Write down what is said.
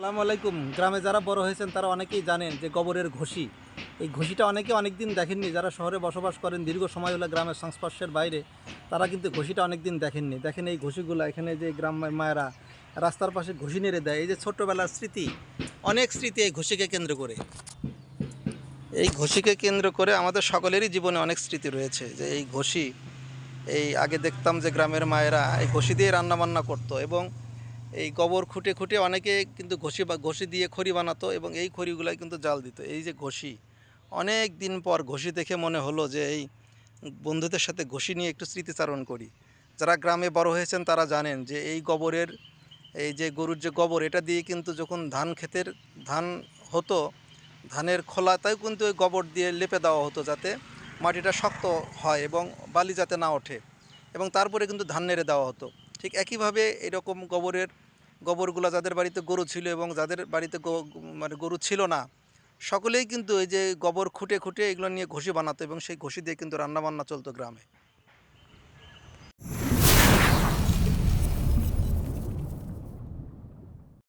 আসসালামু আলাইকুম। গ্রামে যারা বড় হয়েছেন তারা অনেকেই জানেন যে গোবরের ঘষি। এই ঘষিটা অনেকে অনেকদিন দেখেননি। যারা শহরে বসবাস করেন দীর্ঘ সময় হলো গ্রামের সংস্পর্শের বাইরে, তারা কিন্তু ঘষিটা অনেকদিন দেখেননি। দেখেন এই ঘষিগুলা, এখানে যে গ্রামের মায়েরা রাস্তার পাশে ঘষি নেড়ে দেয়, এই যে ছোট্টবেলার স্মৃতি, অনেক স্মৃতি এই ঘষিকে কেন্দ্র করে। এই ঘষিকে কেন্দ্র করে আমাদের সকলেরই জীবনে অনেক স্মৃতি রয়েছে। যে এই ঘষি, এই আগে দেখতাম যে গ্রামের মায়েরা এই ঘষি দিয়ে রান্নাবান্না করতো, এবং এই গোবর খুঁটে খুঁটে অনেকে কিন্তু ঘষি দিয়ে খড়ি বানাতো, এবং এই খড়িগুলাই কিন্তু জাল দিত। এই যে ঘষি, অনেক দিন পর ঘষি দেখে মনে হলো যে এই বন্ধুদের সাথে ঘষি নিয়ে একটু স্মৃতিচারণ করি। যারা গ্রামে বড় হয়েছেন তারা জানেন যে এই গোবরের, এই যে গরুর যে গোবর, এটা দিয়ে কিন্তু যখন ধান ক্ষেতের ধান হতো, ধানের খোলাতেও কিন্তু ওই গোবর দিয়ে লেপে দেওয়া হতো, যাতে মাটিটা শক্ত হয় এবং বালি যাতে না ওঠে, এবং তারপরে কিন্তু ধান নেড়ে দেওয়া হতো। ঠিক একইভাবে এরকম গোবরগুলো যাদের বাড়িতে গরু ছিল এবং যাদের বাড়িতে মানে গরু ছিল না, সকলেই কিন্তু এই যে গোবর খুঁটে খুঁটে এগুলো নিয়ে ঘষি বানাতো, এবং সেই ঘষি দিয়ে কিন্তু রান্নাবান্না চলতো গ্রামে।